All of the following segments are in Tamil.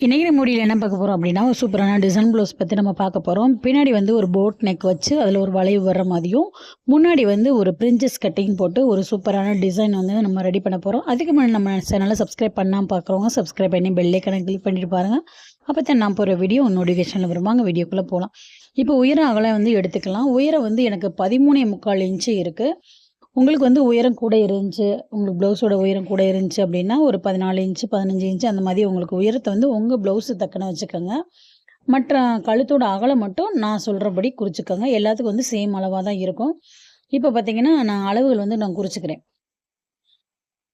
இன்றைக்கி மூடியில் என்ன பார்க்க போகிறோம் அப்படின்னா, ஒரு சூப்பரான டிசைன் ப்ளவுஸ் பற்றி நம்ம பார்க்க போகிறோம். பின்னாடி வந்து ஒரு போட் நெக் வச்சு அதில் ஒரு வளைவு வர்ற மாதிரியும், முன்னாடி வந்து ஒரு பிரிஞ்சஸ் கட்டிங் போட்டு ஒரு சூப்பரான டிசைன் வந்து நம்ம ரெடி பண்ண போகிறோம். அதுக்கு முன்னாடி நம்ம சேனலை சப்ஸ்கிரைப் பண்ணாமல் பார்க்குறவங்க சப்ஸ்கிரைப் பண்ணி பெல்லைக்கான கிளிக் பண்ணிட்டு பாருங்கள். அப்போ தான் நான் போகிற வீடியோ நோட்டிஃபிகேஷனில் வருவாங்க. வீடியோக்குள்ளே போகலாம். இப்போ உயரம் அகலம் வந்து எடுத்துக்கலாம். உயரம் வந்து எனக்கு 13.75 இன்ச்சு இருக்குது. உங்களுக்கு வந்து உயரம் கூட இருந்துச்சு, உங்களுக்கு ப்ளவுஸோட உயரம் கூட இருந்துச்சு அப்படின்னா, ஒரு 14 இன்ச்சு, 15 இன்ச்சு அந்த மாதிரி உங்களுக்கு உயரத்த வந்து உங்க ப்ளவுஸு தக்கன வச்சுக்கோங்க. மற்ற கழுத்தோட அகலம் மட்டும் நான் சொல்கிறபடி குறிச்சுக்கோங்க. எல்லாத்துக்கும் வந்து சேம் அளவா தான் இருக்கும். இப்போ பார்த்தீங்கன்னா, நான் அளவுகள் வந்து நான் குறிச்சுக்கிறேன்.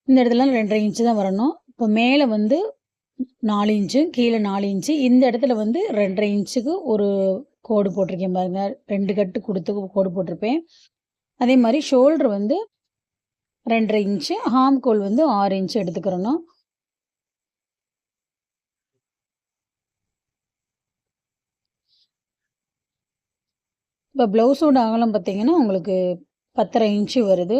இந்த இடத்துல 2.5 இன்ச்சு தான் வரணும். இப்போ மேலே வந்து 4 இன்ச்சு, கீழே 4 இன்ச்சு. இந்த இடத்துல வந்து 2.5 இன்ச்சுக்கு ஒரு கோடு போட்டிருக்கேன் பாருங்க. 2 கட்டு குடுத்து கோடு போட்டிருப்பேன். அதே மாரி ஷோல்டர் வந்து 2.5 இன்ச்சு, ஹார்ம்கோல் வந்து 6 இன்ச்சு எடுத்துக்கிறணும். இப்போ ப்ளவுஸோட அகலம் பார்த்தீங்கன்னா, உங்களுக்கு 10.5 இன்ச்சு வருது.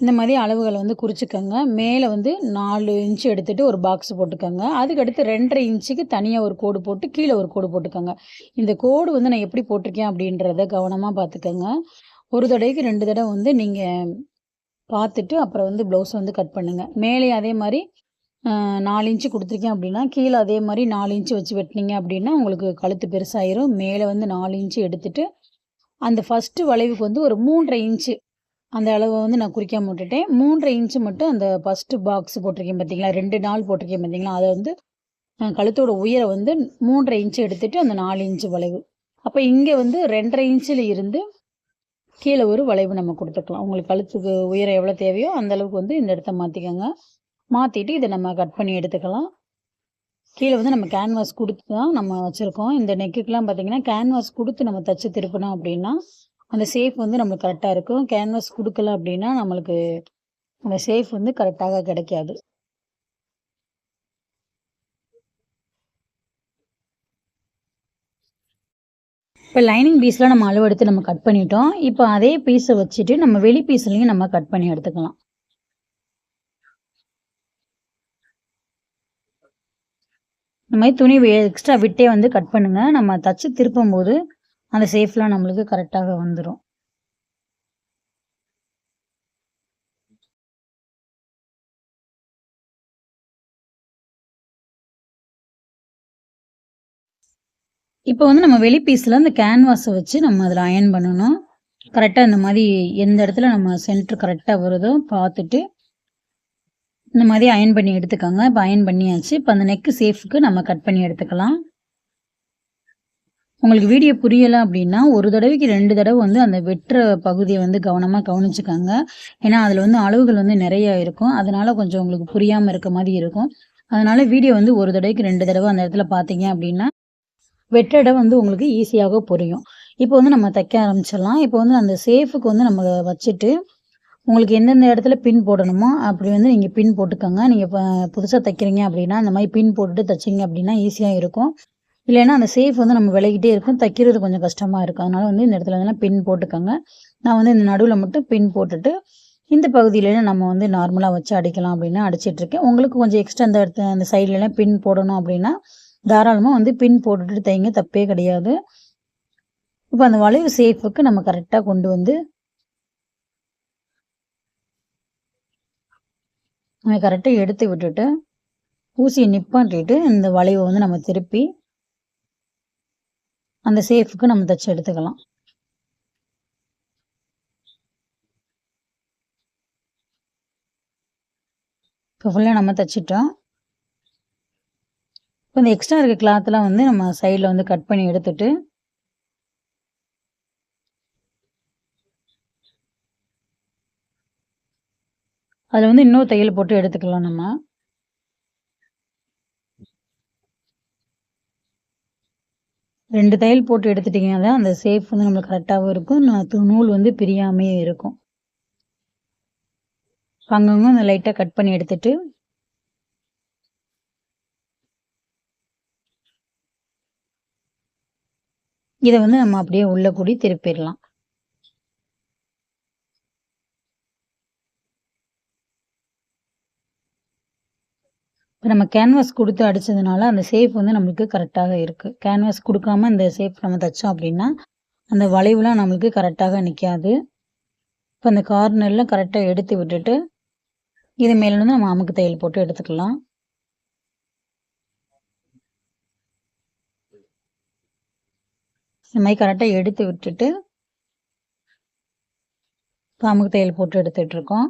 இந்த மாதிரி அளவுகள வந்து குறிச்சுக்கோங்க. மேலே வந்து 4 இன்ச்சு எடுத்துட்டு ஒரு பாக்ஸ் போட்டுக்கோங்க. அதுக்கடுத்து 2.5 இன்ச்சுக்கு தனியா ஒரு கோடு போட்டு, கீழே ஒரு கோடு போட்டுக்கோங்க. இந்த கோடு வந்து நான் எப்படி போட்டிருக்கேன் அப்படின்றத கவனமா பார்த்துக்கோங்க. ஒரு தடவைக்கு 2 தடவ வந்து நீங்க பார்த்துட்டு, அப்புறம் வந்து ப்ளவுஸ் வந்து கட் பண்ணுங்க. மேலேயும் அதே மாரி 4 இன்ச்சு குடுத்துருக்கேன் அப்படின்னா, கீழ அதே மாரி 4 இன்ச்சு வச்சு வெட்டுனீங்க அப்படின்னா, உங்களுக்கு கழுத்து பெருசாயிரும். மேல வந்து 4 இன்ச்சு எடுத்துட்டு, அந்த ஃபர்ஸ்ட்டு வளைவுக்கு வந்து ஒரு 3.5 இன்ச்சு அந்த அளவ வந்து நான் குறிக்காம விட்டுட்டேன். 3.5 இன்ச்சு மட்டும் அந்த ஃபர்ஸ்ட்டு பாக்ஸ் போட்டிருக்கேன் பார்த்தீங்களா? 2 நாள் போட்டிருக்கேன் பார்த்தீங்களா? அத வந்து கழுத்தோட உயரம் வந்து 3.5 இன்ச்சு எடுத்துட்டு, அந்த 4 இன்ச்சு வளைவு. அப்ப இங்க வந்து 2.5 இன்ச்சுல இருந்து கீழ ஒரு வளைவு நம்ம குடுத்துக்கலாம். உங்களுக்கு கழுத்துக்கு உயரம் எவ்வளோ தேவையோ, அந்த அளவுக்கு வந்து இந்த இடத்த மாத்திக்கங்க. மாத்திட்டு இத நம்ம கட் பண்ணி எடுத்துக்கலாம். கீழ வந்து நம்ம கேன்வாஸ் குடுத்து தான் நம்ம வச்சிருக்கோம். இந்த நெக்குக்குலாம் பார்த்தீங்கன்னா, கேன்வாஸ் குடுத்து நம்ம தச்சு திருப்புனோம் அப்படின்னா, அந்த ஷேப் வந்து நம்மளுக்கு கரெக்ட்டா இருக்கும். கேன்வாஸ் குடுக்கல அப்படின்னா, நம்மளுக்கு அந்த ஷேப் வந்து கரெக்ட்டாக கிடைக்காது. இப்ப லைனிங் பீஸ்லாம் நம்ம அளவெடுத்து நம்ம கட் பண்ணிட்டோம். இப்ப அதே பீஸ வச்சுட்டு நம்ம வெளி பீஸ்லயும் நம்ம கட் பண்ணி எடுத்துக்கலாம். இந்த மாரி துணி எக்ஸ்ட்ரா விட்டே வந்து கட் பண்ணுங்க. நம்ம தச்சு திருப்பும்போது, அந்த ஷேப்லாம் நம்மளுக்கு கரெக்ட்டாக வந்துரும். இப்போ வந்து நம்ம வெளி பீஸ்ல அந்த கேன்வாஸ வச்சு நம்ம அதில அயர்ன் பண்ணணும். கரெக்ட்டா இந்த மாரி எந்த இடத்துல நம்ம சென்டர் கரெக்ட்டா வருதோ பார்த்துட்டு, இந்த மாரி அயர்ன் பண்ணி எடுத்துக்கோங்க. இப்ப அயர்ன் பண்ணியாச்சு. இப்ப அந்த நெக் ஷேப்க்கு நம்ம கட் பண்ணி எடுத்துக்கலாம். உங்களுக்கு வீடியோ புரியல அப்டின்னா, ஒரு தடவைக்கு 2 தடவ வந்து அந்த வெட்டுற பகுதிய வந்து கவனமா கவனிச்சுக்கங்க. ஏன்னா, அதில வந்து அளவுகள் வந்து நெறைய இருக்கும். அதனால கொஞ்சம் உங்களுக்கு புரியாம இருக்க மாரி இருக்கும். அதனால வீடியோ வந்து ஒரு தடவைக்கு 2 தடவ அந்த இடத்துல பார்த்தீங்க அப்டின்னா, வெற்ற இடம் வந்து உங்களுக்கு ஈஸியாக புரியும். இப்போ வந்து நம்ம தைக்க ஆரம்பிச்சிடலாம். இப்போ வந்து அந்த சேஃப்க்கு வந்து நம்ம வச்சுட்டு, உங்களுக்கு எந்தெந்த இடத்துல பின் போடணுமோ, அப்படி வந்து நீங்க பின் போட்டுக்கோங்க. நீங்க இப்ப புதுசா தைக்கிறீங்க அப்படின்னா, அந்த மாரி பின் போட்டுட்டு தைச்சீங்க அப்படின்னா ஈஸியா இருக்கும். இல்லைன்னா அந்த சேஃப் வந்து நம்ம விலகிட்டே இருக்கும். தைக்கிறது கொஞ்சம் கஷ்டமா இருக்கும். அதனால வந்து இந்த இடத்துல வந்து பின் போட்டுக்கோங்க. நான் வந்து இந்த நடுவுல மட்டும் பின் போட்டுட்டு, இந்த பகுதியில நம்ம வந்து நார்மலா வச்சு அடிக்கலாம் அப்படின்னு அடிச்சிட்டுருக்கேன். உங்களுக்கு கொஞ்சம் எக்ஸ்ட்ரா அந்த இடத்துல அந்த சைட்லலாம் பின் போடணும் அப்படின்னா, தாராளமா வந்து பின் போட்டுட்டு தைங்க. தப்பே கிடையாது. இப்ப அந்த வளைவு ஷேப்புக்கு நம்ம கரெக்ட்டா கொண்டு வந்து கரெக்ட்டா எடுத்து விட்டுட்டு, ஊசிய நிப்பாட்டிட்டு, இந்த வளைவ வந்து நம்ம திருப்பி, அந்த ஷேப்புக்கு நம்ம தச்சு எடுத்துக்கலாம். இப்போ ஃபுல்லா நம்ம தச்சுட்டோம். இப்ப இந்த எக்ஸ்ட்ரா இருக்க கிளாத்லாம் வந்து நம்ம சைட்ல வந்து கட் பண்ணி எடுத்துட்டு, அதுல வந்து இன்னொரு தையல் போட்டு எடுத்துக்கலாம் நம்ம. 2 தையல் போட்டு எடுத்துட்டீங்கன்னா தான் அந்த ஷேப் வந்து நம்மளுக்கு கரெக்ட்டாவும் இருக்கும். நூல் வந்து பிரியாமயே இருக்கும். அங்கங்க அந்த லைட்டா கட் பண்ணி எடுத்துட்டு, இத வந்து நம்ம அப்படியே உள்ள கூடி திருப்பிடலாம். இப்ப இப்போ நம்ம கேன்வாஸ் குடுத்து அடிச்சதுனால, அந்த ஷேப் வந்து நம்மளுக்கு கரெக்டாக இருக்கு. கேன்வாஸ் குடுக்காம இந்த ஷேப் நம்ம தச்சோம் அப்படின்னா, அந்த வளைவுலாம் நம்மளுக்கு கரெக்டாக நிக்காது. இப்போ அந்த கார்னர்ல கரெக்டா எடுத்து விட்டுட்டு, இது மேல இருந்து நம்ம அமுக்கு தையல் போட்டு எடுத்துக்கலாம். இந்த மாரி கரெக்டா எடுத்து விட்டுட்டு, இப்போ அமுக்கு தையல் போட்டு எடுத்துட்டுருக்கோம்.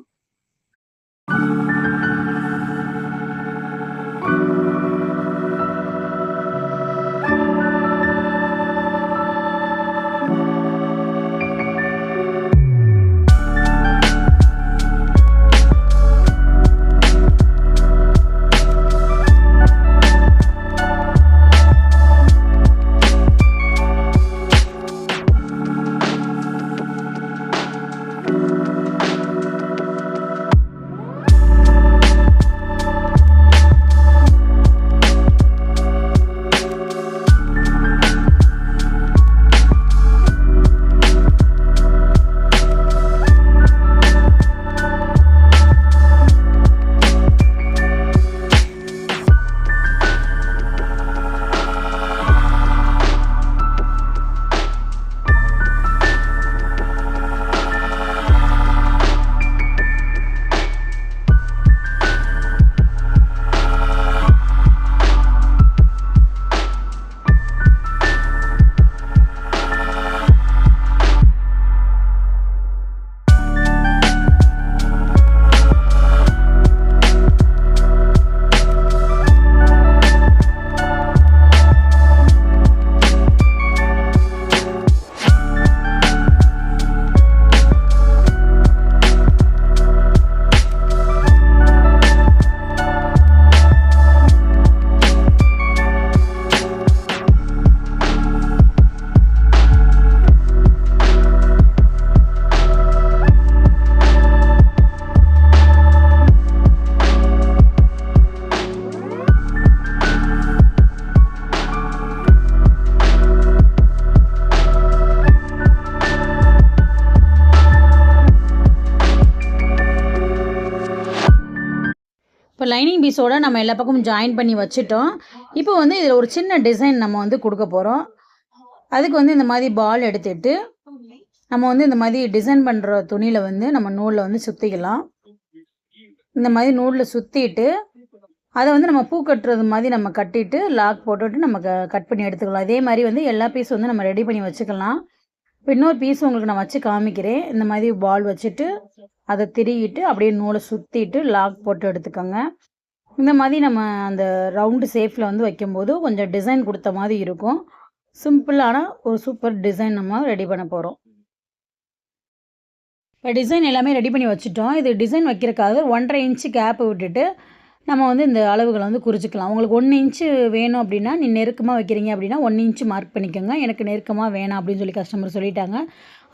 இப்போ லைனிங் பீஸோட நம்ம எல்லா பக்கமும் ஜாயின் பண்ணி வச்சுட்டோம். இப்போ வந்து இதில் ஒரு சின்ன டிசைன் நம்ம வந்து கொடுக்க போகிறோம். அதுக்கு வந்து இந்த மாதிரி பால் எடுத்துட்டு நம்ம வந்து இந்த மாதிரி டிசைன் பண்ணுற துணியில் வந்து நம்ம நூலில் வந்து சுற்றிக்கலாம். இந்த மாதிரி நூலில் சுற்றிட்டு அதை வந்து நம்ம பூ கட்டுறது மாதிரி நம்ம கட்டிட்டு லாக் போட்டுட்டு நம்ம கட் பண்ணி எடுத்துக்கலாம். இதே மாதிரி வந்து எல்லா பீஸும் வந்து நம்ம ரெடி பண்ணி வச்சுக்கலாம். இப்போ இன்னொரு பீஸ் உங்களுக்கு நான் வச்சு காமிக்கிறேன். இந்த மாதிரி பால் வச்சுட்டு அதை திருகிட்டு அப்படியே நூலை சுற்றிட்டு லாக் போட்டு எடுத்துக்கோங்க. இந்த மாதிரி நம்ம அந்த ரவுண்டு ஷேப்பில் வந்து வைக்கும்போது கொஞ்சம் டிசைன் கொடுத்த மாதிரி இருக்கும். சிம்பிளான ஒரு சூப்பர் டிசைன் நம்ம ரெடி பண்ண போகிறோம். இப்போ டிசைன் எல்லாமே ரெடி பண்ணி வச்சுட்டோம். இது டிசைன் வைக்கிறதுக்காக 1.5 இன்ச்சு கேப்பு விட்டுட்டு நம்ம வந்து இந்த அளவுகளை வந்து குறிச்சிக்கலாம். உங்களுக்கு 1 இன்ச்சு வேணும் அப்படின்னா, நீ நெருக்கமாக வைக்கிறீங்க அப்படின்னா 1 இன்ச்சு மார்க் பண்ணிக்கோங்க. எனக்கு நெருக்கமாக வேணாம் அப்படின்னு சொல்லி கஸ்டமர் சொல்லிட்டாங்க.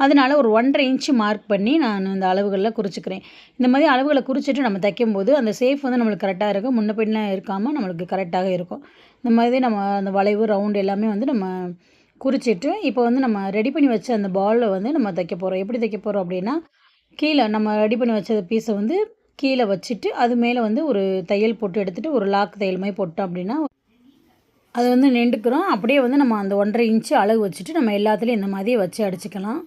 அதனால ஒரு 1.5 இன்ச்சு மார்க் பண்ணி நான் இந்த அளவுகளில் குறிச்சிக்கிறேன். இந்த மாதிரி அளவுகளை குறிச்சிட்டு நம்ம தைக்கும்போது அந்த ஷேப் வந்து நம்மளுக்கு கரெக்டாக இருக்கும். முன்ன பின்ன இருக்காமல் நம்மளுக்கு கரெக்டாக இருக்கும். இந்த மாதிரி நம்ம அந்த வளைவு ரவுண்டு எல்லாமே வந்து நம்ம குறிச்சிட்டு இப்போ வந்து நம்ம ரெடி பண்ணி வச்ச அந்த பாலில் வந்து நம்ம தைக்க போகிறோம். எப்படி தைக்க போகிறோம் அப்படின்னா, கீழே நம்ம ரெடி பண்ணி வச்ச பீஸை வந்து கீழே வச்சுட்டு அது மேலே வந்து ஒரு தையல் போட்டு எடுத்துகிட்டு ஒரு லாக் தையல் மாதிரி போட்டோம் அப்படின்னா அது வந்து நின்றுக்கிறோம். அப்படியே வந்து நம்ம அந்த 1.5 இன்ச்சு அளவு வச்சுட்டு நம்ம எல்லாத்துலேயும் இந்த மாதிரி வச்சு அடிச்சுக்கலாம்.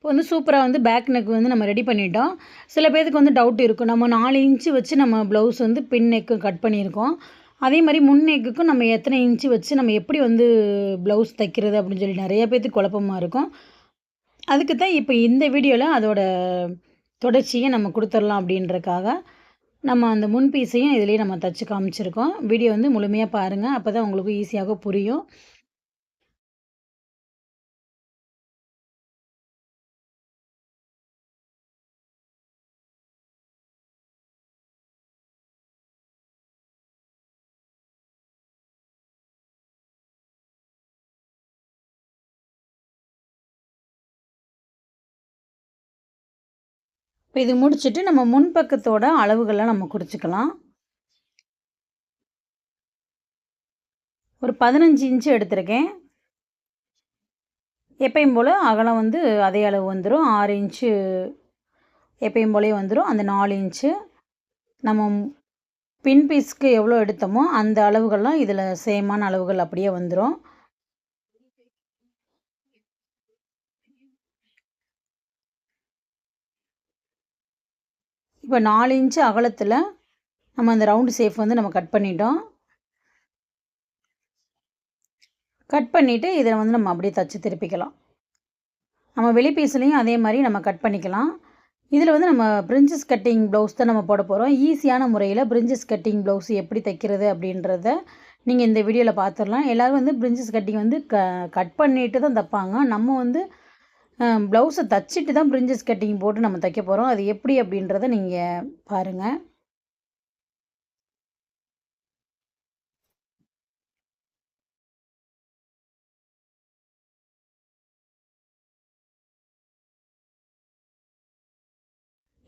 இப்போ வந்து சூப்பராக வந்து பேக் நெக் வந்து நம்ம ரெடி பண்ணிட்டோம். சில பேருக்கு வந்து டவுட் இருக்கும். நம்ம 4 இன்ச்சு வச்சு நம்ம ப்ளவுஸ் வந்து பின் நெக்கு கட் பண்ணியிருக்கோம். அதே மாதிரி முன் நெக்குக்கும் நம்ம எத்தனை இன்ச்சு வச்சு நம்ம எப்படி வந்து ப்ளவுஸ் தைக்கிறது அப்படின்னு சொல்லி நிறைய பேத்துக்கு குழப்பமா இருக்கும். அதுக்கு தான் இப்போ இந்த வீடியோவில் அதோட தொடர்ச்சியை நம்ம கொடுத்துடலாம் அப்படின்றக்காக நம்ம அந்த முன் பீஸையும் இதுலேயே நம்ம தைச்சு காமிச்சிருக்கோம். வீடியோ வந்து முழுமையாக பாருங்கள், அப்போ தான் உங்களுக்கு ஈஸியாக புரியும். இப்போ இது முடிச்சுட்டு நம்ம முன்பக்கத்தோட அளவுகளை நம்ம குறிச்சிக்கலாம். ஒரு 15 இன்ச்சு எடுத்திருக்கேன். எப்பயும் போல் அகலம் வந்து அதே அளவு வந்துடும். 6 இன்ச்சு எப்பயும் போலே வந்துடும். அந்த 4 இன்ச்சு நம்ம பின் பீஸ்க்கு எவ்வளோ எடுத்தோமோ அந்த அளவுகள்லாம் இதில் சேமான அளவுகள் அப்படியே வந்துடும். இப்போ 4 இன்ச்சு அகலத்தில் நம்ம அந்த ரவுண்டு ஷேப் வந்து நம்ம கட் பண்ணிட்டோம். கட் பண்ணிவிட்டு இதை வந்து நம்ம அப்படியே தச்சு திருப்பிக்கலாம். நம்ம வெளி பீஸ்லேயும் அதே மாதிரி நம்ம கட் பண்ணிக்கலாம். இதில் வந்து நம்ம பிரின்சஸ் கட்டிங் ப்ளவுஸ் தான் நம்ம போட போகிறோம். ஈஸியான முறையில் பிரின்சஸ் கட்டிங் ப்ளவுஸ் எப்படி தைக்கிறது அப்படின்றத நீங்கள் இந்த வீடியோவில் பார்த்துடலாம். எல்லோரும் வந்து பிரின்சஸ் கட்டிங் வந்து கட் பண்ணிட்டு தான் தைப்பாங்க. நம்ம வந்து ப்ளவுஸை தைச்சிட்டு தான் பிரின்சஸ் கட்டிங் போட்டு நம்ம தைக்க போகிறோம். அது எப்படி அப்படின்றத நீங்கள் பாருங்கள்.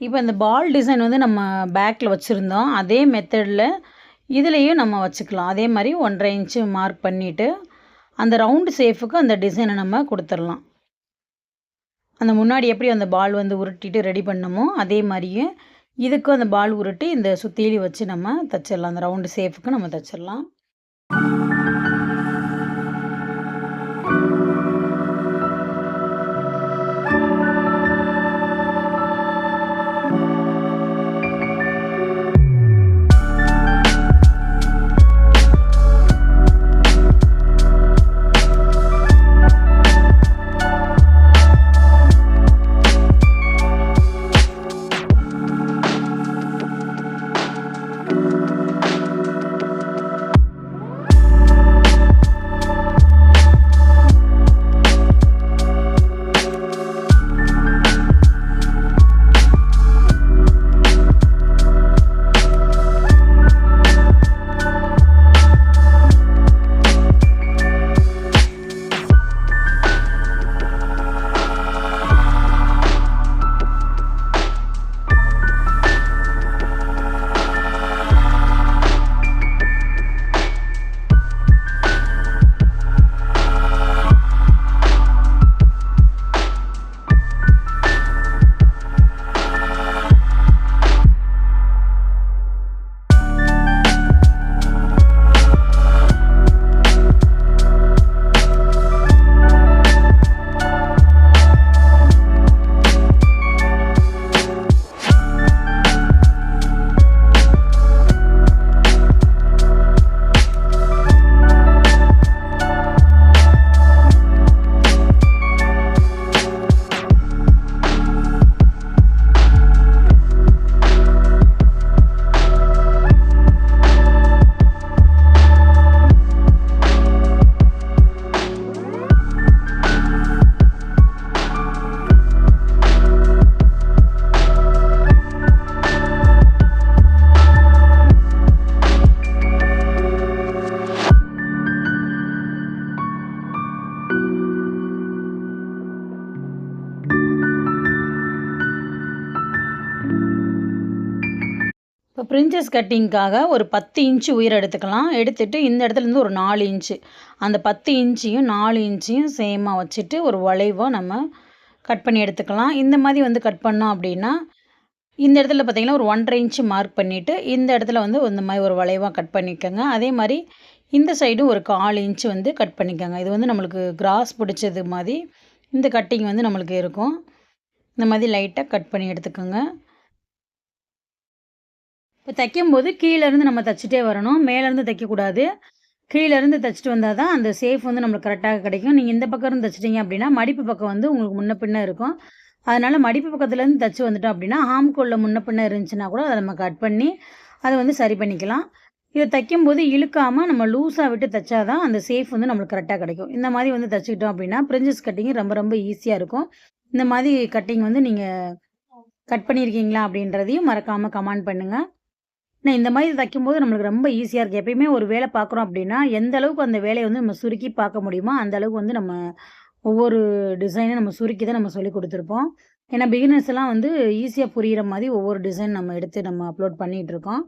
இப்போ இந்த பால் டிசைன் வந்து நம்ம பேக்கில் வச்சுருந்தோம். அதே மெத்தடில் இதுலேயும் நம்ம வச்சுக்கலாம். அதே மாதிரி 1.5 இன்ச்சு மார்க் பண்ணிவிட்டு அந்த ரவுண்டு ஷேஃபுக்கு அந்த டிசைனை நம்ம கொடுத்துடலாம். அந்த முன்னாடி எப்படி அந்த பால் வந்து உருட்டிட்டு ரெடி பண்ணமோ அதே மாதிரியே இதுக்கும் அந்த பால் உருட்டி இந்த சுத்தியிலி வச்சு நம்ம தைச்சிடலாம். அந்த ரவுண்டு ஷேஃபுக்கு நம்ம தைச்சிடலாம். இப்போ பிரின்சஸ் கட்டிங்க்காக ஒரு 10 இன்ச்சு உயரம் எடுத்துக்கலாம். எடுத்துகிட்டு இந்த இடத்துலேருந்து ஒரு 4 இன்ச்சு அந்த 10 இன்ச்சையும் 4 இன்ச்சையும் சேமாக வச்சுட்டு ஒரு வளைவாக நம்ம கட் பண்ணி எடுத்துக்கலாம். இந்த மாதிரி வந்து கட் பண்ணோம் அப்படின்னா இந்த இடத்துல பார்த்திங்கன்னா ஒரு 1.5 இன்ச்சு மார்க் பண்ணிவிட்டு இந்த இடத்துல வந்து இந்த மாதிரி ஒரு வளைவாக கட் பண்ணிக்கோங்க. அதே மாதிரி இந்த சைடும் ஒரு 1/4 இன்ச்சு வந்து கட் பண்ணிக்கோங்க. இது வந்து நம்மளுக்கு கிராஸ் பிடிச்சது மாதிரி இந்த கட்டிங் வந்து நம்மளுக்கு இருக்கும். இந்த மாதிரி லைட்டாக கட் பண்ணி எடுத்துக்கோங்க. இப்போ தைக்கும்போது கீழேருந்து நம்ம தைச்சிட்டே வரணும், மேலேருந்து தைக்கக்கூடாது. கீழேருந்து தைச்சிட்டு வந்தால் தான் அந்த ஷேப் வந்து நம்மளுக்கு கரெக்டாக கிடைக்கும். நீங்கள் இந்த பக்கம் இருந்து தைச்சிட்டிங்க அப்படின்னா மடிப்பு பக்கம் வந்து உங்களுக்கு முன்ன பின்ன இருக்கும். அதனால் மடிப்பு பக்கத்துலேருந்து தைச்சி வந்துட்டோம் அப்படின்னா ஹாம்கோலில் முன்ன பின்ன இருந்துச்சுன்னா கூட அதை நம்ம கட் பண்ணி அதை வந்து சரி பண்ணிக்கலாம். இதை தைக்கும்போது இழுக்காமல் நம்ம லூஸாக விட்டு தைச்சா தான் அந்த ஷேப் வந்து நம்மளுக்கு கரெக்டாக கிடைக்கும். இந்த மாதிரி வந்து தைச்சிக்கிட்டோம் அப்படின்னா பிரின்சஸ் கட்டிங் ரொம்ப ரொம்ப ஈஸியாக இருக்கும். இந்த மாதிரி கட்டிங் வந்து நீங்கள் கட் பண்ணியிருக்கீங்களா அப்படின்றதையும் மறக்காமல் கமெண்ட் பண்ணுங்கள். நான் இந்த மாதிரி தைக்கும்போது நம்மளுக்கு ரொம்ப ஈஸியாக இருக்குது. எப்பயுமே ஒரு வேலை பார்க்குறோம் அப்படின்னா எந்த அளவுக்கு அந்த வேலையை வந்து நம்ம சுருக்கி பார்க்க முடியுமோ அந்த அளவுக்கு வந்து நம்ம ஒவ்வொரு டிசைனும் நம்ம சுருக்கி தான் நம்ம சொல்லிக் கொடுத்துருப்போம். ஏன்னா பிகினர்ஸ் எல்லாம் வந்து ஈஸியாக புரிகிற மாதிரி ஒவ்வொரு டிசைன் நம்ம எடுத்து நம்ம அப்லோட் பண்ணிகிட்டு இருக்கோம்.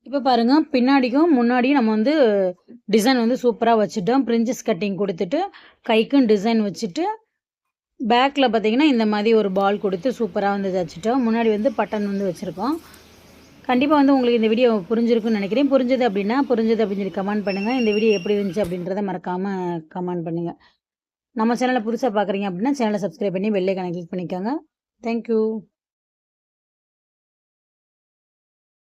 இப்போ பாருங்க, பின்னாடிக்கும் முன்னாடியும் நம்ம வந்து டிசைன் வந்து சூப்பராக வச்சுட்டோம். பிரின்சஸ் கட்டிங் கொடுத்துட்டு கைக்கும் டிசைன் வச்சுட்டு பேக்கில் பார்த்தீங்கன்னா இந்த மாதிரி ஒரு பால் கொடுத்து சூப்பராக வந்து தச்சுட்டோம். முன்னாடி வந்து பட்டன் வந்து வச்சுருக்கோம். கண்டிப்பாக வந்து உங்களுக்கு இந்த வீடியோ புரிஞ்சிருக்குன்னு நினைக்கிறேன். புரிஞ்சது அப்படின்னு சொல்லி கமெண்ட் பண்ணுங்கள். இந்த வீடியோ எப்படி இருந்துச்சு அப்படின்றத மறக்காமல் கமெண்ட் பண்ணுங்கள். நம்ம சேனலை புதுசாக பார்க்குறீங்க அப்படின்னா சேனலை சப்ஸ்கிரைப் பண்ணி பெல் ஐகானை கிளிக் பண்ணிக்கோங்க. தேங்க்யூ.